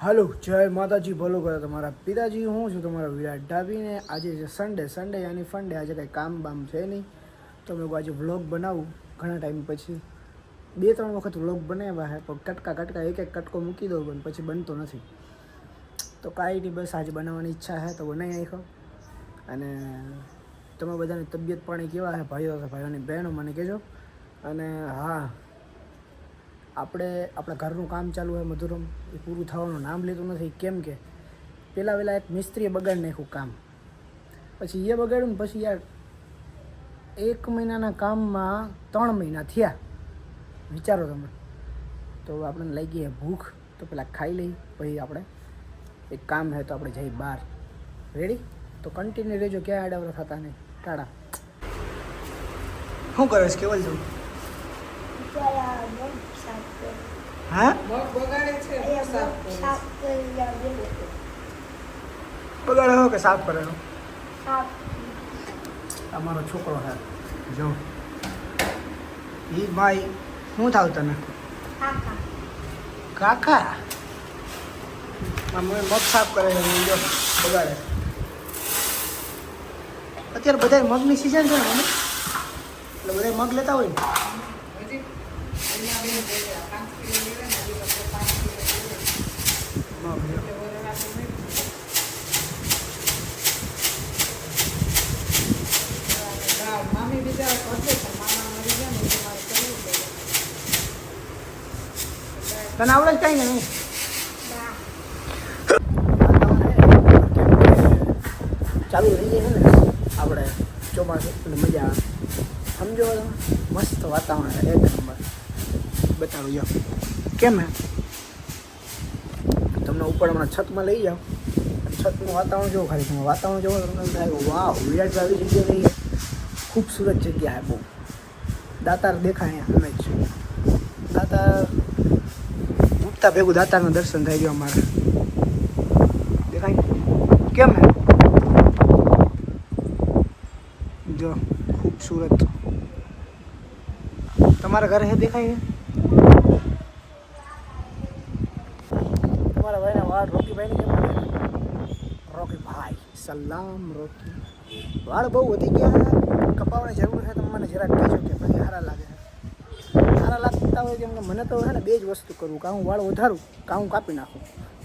હાલો જય માતાજી ભલો કરે તમારા પિતાજી. હું છું તમારા વિરાટ ડાબીને. આજે છે સન્ડે યાની ફંડે. આજે કંઈ કામ બામ છે નહીં તો મેં આજે વ્લોગ બનાવું ઘણા ટાઈમ પછી. 2-3 વખત વ્લોગ બનાવ્યા છે પણ કટકા એક કટકો મૂકી દઉં પણ પછી બનતો નથી. તો કાંઈ નહીં, બસ આજે બનાવવાની ઈચ્છા છે તો બનાવી નાખો. અને તમે બધાની તબિયત પાણી કેવા છે ભાઈઓની બહેનો મને કહેજો. અને હા, આપણા ઘરનું કામ ચાલુ હોય મધુરમ, એ પૂરું થવાનું નામ લેતું નથી. કેમ કે પહેલાં એક મિસ્ત્રીએ બગાડી નાખ્યું કામ, પછી એ બગાડ્યું ને પછી યાર 1 મહિનાના કામમાં 3 મહિના થયા. વિચારો તમે. તો આપણને લાગી ભૂખ, તો પહેલાં ખાઈ લઈ, પછી આપણે એક કામ છે તો આપણે જઈએ બહાર. રેડી? તો કન્ટિન્યુ રહેજો, ક્યાં આડાવડા થતા નહીં. ટાટા. શું કરે છે કેવલ છું? હા, બગાડે હો કે સાફ કરે? અમારો છોકરો છે જો. ઈ ભાઈ શું થાવ તને? કાકા મગ સાફ કરે છે જો, બગાડે. અત્યારે બધા મગની સિઝન છે ને મને, એટલે બધા મગ લેતા હોય ને. તને આવડે જ કઈ નહીં. ચાલુ રહી જાય છે ને આપણે ચોમાસું, એટલે મજા આવે. સમજો તમે, મસ્ત વાતાવરણ છે, 1 નંબર. બતાવું જાઓ કેમ હે તમને ઉપર હમણાં છતમાં લઈ જાઓ. છતનું વાતાવરણ જોવો, ખાલી તમે વાતાવરણ જોવો તમને થાય વાહ, વિરાટ આવી જગ્યા રહી. ખૂબસૂરત જગ્યા છે બહુ. દાતાર દેખાય અમે જ દાતાર ઉગતા ભેગું દાતારનું દર્શન થઈ ગયું અમારે. દેખાય કેમ હે જો, ખૂબસૂરત. તમારા ઘરે હે દેખાય? તમારા ભાઈના વાળ રોકીભાઈને કેમ? રોકીભાઈ સલામ. રોકી વાળ બહુ વધી ગયા, કપાવવાની જરૂર છે. તમે મને જરાક કહેજો કે ભાઈ સારા લાગે છે. સારા લાગતા હોય કેમ કે મને તો છે ને 2 જ વસ્તુ કરવું, કાં હું વાળ વધારું કાં હું કાપી નાખું.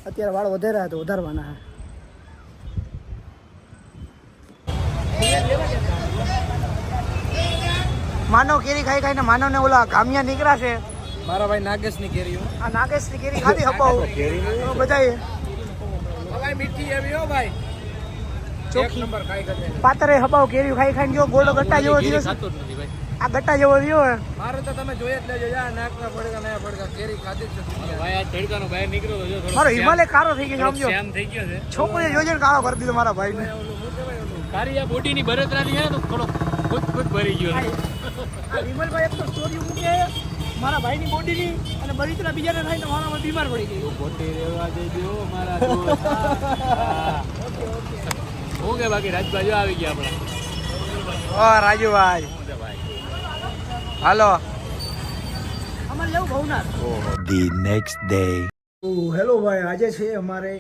અત્યારે વાળ વધાર્યા તો વધારવાના છે. માનવ કેરી ખાઈને માનવને ઓલા ગામિયા નીકળ્યા છે. મારા ભાઈ નાગેશની કેરી. આ નાગેશની કેરી ખાધી હપાવ બધાએ. ભાઈ મીઠી એવી હો ભાઈ, ચોખ્ખી નંબર ખાઈ ગમે. પાતરે હપાવ કેરી ખાઈને જો ગોળો ગટ્ટા જેવો થયો છે. આ ગટ્ટા જેવો થયો હે. મારે તો તમે જોઈ જ લેજો. જા નાકના પડકા નયા પડકા કેરી ખાધી છે ભાઈ. આ તડકાનો બહાર નીકળ્યો તો જો થોડો મારો હિમાલય કાળો થઈ ગયો સમજો. શ્યામ થઈ ગયો છે. છોકરીએ જોજે કાળો કરી દીધો મારા ભાઈને. તારી આ બોડીની બરતરાની છે ને તો થોડો ખુદ ભરી ગયો. આ વિમલભાઈ એક તો સ્ટોરી મૂકે મારા ભાઈની બોડીની, અને બળતરા બીજાને થાય તો મારામાં બીમાર પડી ગઈ. બોડી રેવા દેજો મારા દોસ્ત. હું કે બાકી રાજભાઈ આવી ગયા આપણા. ઓ રાજુભાઈ હાલો અમારે જવું Bhavnath. The next day. Hello ભાઈ, આજે છે અમારે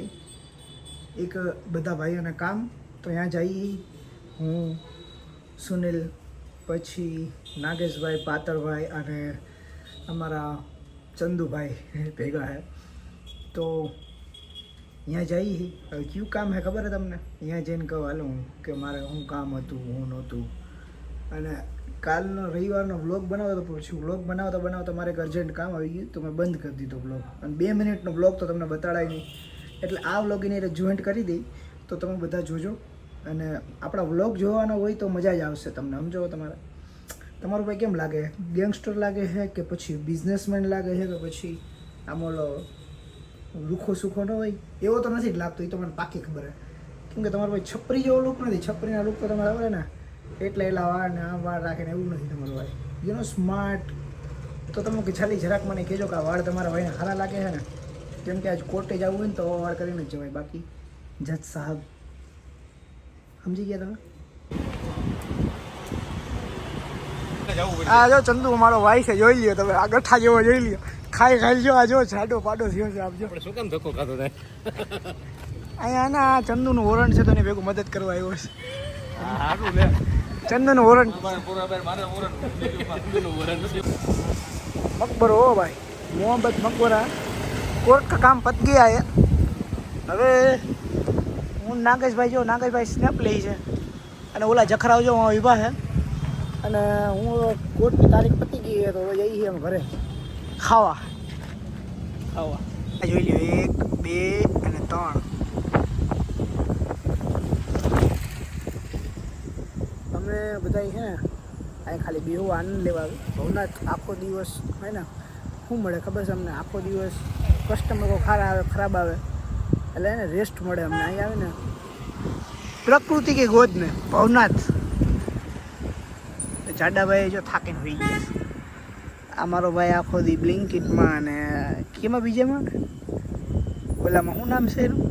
એક બધા ભાઈઓને કામ, તો ત્યાં જઈએ. હું, સુનિલ, પછી નાગેશભાઈ, પાતરભાઈ અને અમારા ચંદુભાઈ ભેગા છે. તો ત્યાં જઈએ. હવે કયું કામ છે ખબર છે તમને? ત્યાં જઈને કહું હાલો હું કે મારે શું કામ હતું, હું નહોતું. અને કાલનો રવિવારનો વ્લોગ બનાવતો પછી વ્લોગ બનાવતા મારે એક અર્જન્ટ કામ આવી ગયું તો મેં બંધ કરી દીધો વ્લોગ. અને 2 મિનિટનો વ્લોગ તો તમને બતાડાય નહીં, એટલે આ વ્લોગ એને જોઈન્ટ કરી દઈ તો તમે બધા જોજો. અને આપણા વ્લોગ જોવાનો હોય તો મજા જ આવશે તમને. સમજો તમારું ભાઈ કેમ લાગે? ગેંગસ્ટર લાગે છે કે પછી બિઝનેસમેન લાગે છે કે પછી આમ ઓલો રૂખો સુખો ન હોય એવો તો નથી જ લાગતો. એ તો મને પાકી ખબર છે. કેમ કે તમારો ભાઈ છપરી જેવો લુક નથી. છપરીના લુક તો તમારે આવે ને એટલે એલા વાળ ને આમ વાળ રાખે ને એવું નથી તમારો ભાઈ. You know smart. તો તમે કે છાલી જરાક મને કહેજો કે આ વાળ તમારા ભાઈને સારા લાગે છે ને? કેમ કે આજ કોર્ટે જવું હોય ને તો વાળ કરીને જ જવાય. બાકી જજ સાહેબ સમજી ગયા તમે? આ જો ચંદુ મારો ભાઈ છે, જોઈ લ્યો તમે. આ ગઠ્ઠા જેવો જોઈ લ્યો, ખાઈ ખાઈ જો આ જો જાડો પાડો થયો છે આપજો. આપણે શું કામ ધક્કો ખાતો થાય? અહીંયા ના ચંદુનું ઓરણ છે તો એની ભેગું મદદ કરવા આવ્યો છે. હારું લે. ચંદુનું ઓરણ અમારે પૂરા બેર મારે ઓરણ છે. મકબરો હો ભાઈ, મોહમ્મદ મકબરા કોર્ટ કા કામ પત ગયા है. હવે હું નાગેશભાઈ જો નાગેશભાઈ સ્નેપ લે છે અને ઓલા જખરાવ જો ઊભા છે અને હું કોર્ટની તારીખ પતી ગઈ છે તો હવે જઈએ છીએ અમે ઘરે ખાવા. જોઈ લ્યો 1 2 અને 3. અમે બધા છે ને અહીં ખાલી બેહુ આનંદ લેવા આવે. ભવનાથ આખો દિવસ હોય ને શું મળે ખબર છે અમને? આખો દિવસ કસ્ટમર કોઈ ખરાબ આવે એટલે એને રેસ્ટ મળે અમને. અહીં આવે ને પ્રકૃતિ કે ગોદ ને ભવનાથ. જાડાભાઈ જો થાકીને હોઈ ગયા છે. આ મારો ભાઈ આખો દી બ્લિંકિટમાં અને કેમાં બીજામાં ઓલામાં શું નામ છે એનું?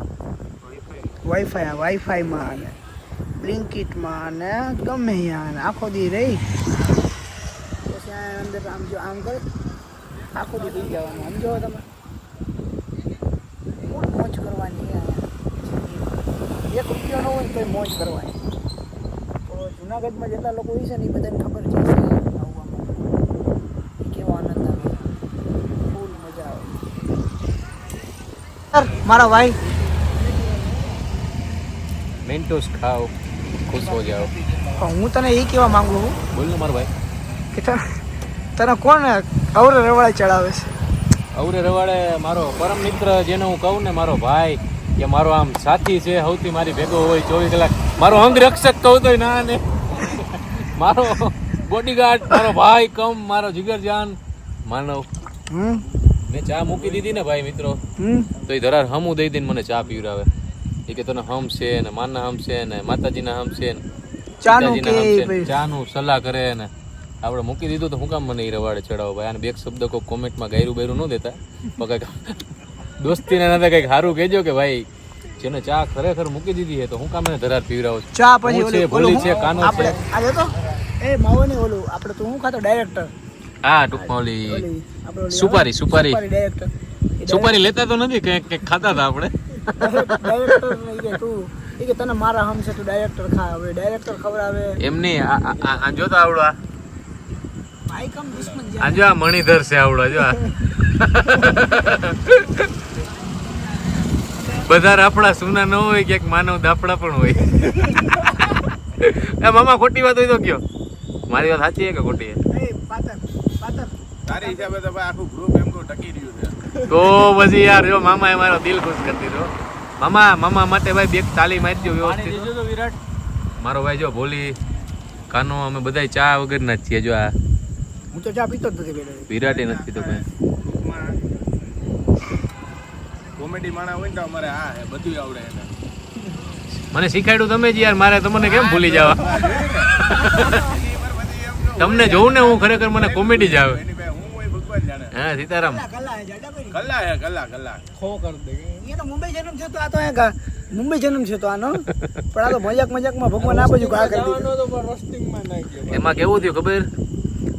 વાઈફાઈમાં અને બ્લિંકિટમાં અને ગમે ત્યાં અને આખો દી રહી પછી અંદર આમ જો આમ કરે આખો દી લઈ જવાનું. આમ જો તમે મોજ કરવાની અહીંયા. 1 રૂપિયા ન હોય તો મોજ કરવાની. તો જુનાગઢમાં જેટલા લોકો હોય છે ને એ બધાને ખબર છે આવવામાં કેવો આનંદ આવે, ફૂલ મજા આવે. મારા ભાઈ મેન્ટોસ ખાઓ, ખુશ હો જાઓ. હું તને એ કહેવા માંગુ છું બોલ ને મારો ભાઈ. કે તને કોણ અવરે રવાડે ચડાવે છે? અવરે રવાડે મારો પરમ મિત્ર જેને હું કહું ને મારો ભાઈ કે મારો આમ સાથી છે, સૌથી મારી ભેગો હોય 24 કલાક. મારો અંગ રક્ષક કહું તોય ના ને, મારો બોડીગાર્ડ, મારો ભાઈ કમ મારો જીગરજાન માનવ. મેં ચા મૂકી દીધી ને ભાઈ મિત્રો, તો એ ધરાર હમું દઈ દઈને મને ચા પીવડાવે. એ કે તને હમ છે ને માના હમ છે ને માતાજીના હમ છે ને પિતાજીના હમ છે ને ચાનું સલાહ કરે ને આપણે મૂકી દીધું તો હું કામ મને એ રવાડે ચડાવો ભાઈ? આને બે શબ્દ કોઈ કોમેન્ટમાં ગાયરું બાયરું ન દેતા, પણ કંઈક દોસ્તીના નાતે કંઈક સારું કહેજો કે ભાઈ જેને ચા ખરેખર મૂકી દીધી છે તો હું કામ એને ધરાર પીવડાવો છું. ચા પછી હું છે, ભોલી છે, કાનો છે. આપણે આજે તો એ માવો ને ઓલું આપણે તો હું ખાતો ડાયરેક્ટર. હા ટૂંકમાં ઓલી આપણે સુપારી ડાયરેક્ટર સુપારી લેતા તો નથી, કંઈક ખાતા હતા આપણે. ડાયરેક્ટર તું એ કે તને મારા હમ છે તું ડાયરેક્ટર ખા. હવે ડાયરેક્ટર ખવડાવે એમની આ જોતા આવડો ભાઈ કમ દુશ્મન છે. આ જો આ મણિધર છે આવડો જો આ. બધા આપણા સુના ન હોય ક્યાંક માનવ દાફડા પણ હોય. એ મામા ખોટી વાત હોય તો કયો, મારી વાત સાચી છે કે ખોટી છે? એ પાતર તારી હિસાબે તો ભાઈ આખું ગ્રુપ એમ ટકી રહ્યું છે. તો પછી યાર જો મામા એ મારો દિલ ખુશ કરી દીધો. મામા માટે ભાઈ બે તાલી મારી દો વ્યવસ્થિત. વિરાટ મારો ભાઈ જો ભોલી કાનો અમે બધા ચા વગર ના જ છીએ. જો આ હું તો ચા પીતો જ નથી બેટા. વિરાટે નથી પીતો ભાઈ. કોમેડી માણા હોય ને તો અમારે આ હે બધું આવડે એને. મને શીખાડ્યું તમે જ યાર, મારે તમને કેમ ભૂલી જવા? તમને જોઉં ને હું ખરેખર મને કોમેડી જ આવે. એની ભાઈ હું હોય ભગવાન જાણે. હા સીતારામ. કલા હે જાડા ભાઈ. કલા હે કલા ખો કર દે. એ તો મુંબઈ જન્મ છે તો આ તો અહીંયા મુંબઈ જન્મ છે તો આનો પણ આ તો મજાકમાં ભગવાન આ બાજુ ઘા કરી દીધું. એમાં કેવું થયું ખબર?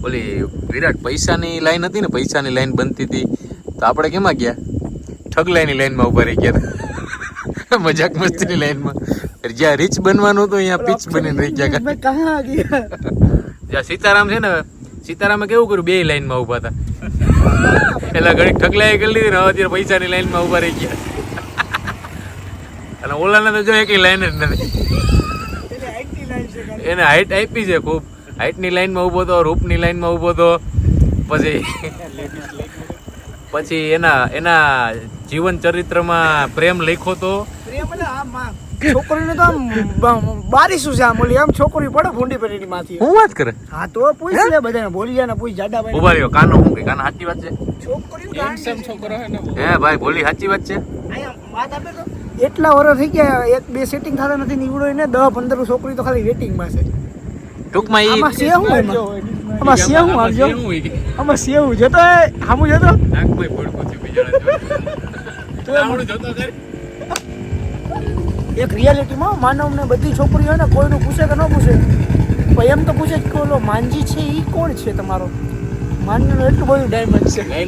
ઓલી વિરાટ પૈસાની લાઈન હતી ને, પૈસાની લાઈન બનતી હતી તો આપણે કેમાં ગયા? ઠગલાઈની લાઈનમાં ઉભા રહી ગયા હતા. મજાક મસ્તીની લાઈનમાં. જ્યાં રીચ બનવાનું હતું અહીંયા પીચ બનીને રહી ગયા. મેં કહા ગયા જ્યાં સીતારામ છે ને, સીતારામે કેવું કર્યું? બે લાઈનમાં ઉભા હતા. એટલે ઘડીક ઠગલાઈ કરી લીધી ને હવે અત્યારે પૈસાની લાઈનમાં ઉભા રહી ગયા. અને ઓલાને તો જો એકેય લાઈન જ નથી. એને હાઈટ આપી છે ખૂબ. હાઈટની લાઈનમાં ઊભો હતો, રૂપની લાઈનમાં ઊભો હતો, પછી એના જીવન ચરિત્રમાં પ્રેમ લખ્યો તો. છોકરીને તો આમ બારીશું છે આમ ઓલી આમ છોકરી પડે ભૂંડી પેટીની માંથી. હું વાત કરે? હા તો પૂછ લે બધાને ભોલિયા ને પૂછ જાડા ભાઈ. ઉભા રહ્યો. કાનો હું કે કાનો સાચી વાત છે? છોકરીઓ છોકરો હે ને હે ભાઈ ભોલી સાચી વાત છે? વાત આપે તો એટલા વર્ષ થઈ ગયા 1-2 સેટિંગ થતા નથી નીવડો ને 10-15 છોકરી તો ખાલી વેટિંગમાં છે. ટૂંકમાં આમાં ઈ છે હું આમાં છે હું આવજો આમાં છે હું જતો હામું જતો નાકમાં ભડકો છે બિચારા જોતો કર. એક રિયાલિટીમાં માનવને બધી છોકરીઓ હોય ને કોઈનું પૂછે કે ન પૂછે પણ એમ તો પૂછે કે ઓલો માનજી છે એ કોણ છે તમારો? માનવનું એટલું બધું ડાયમંડ છે. નહીં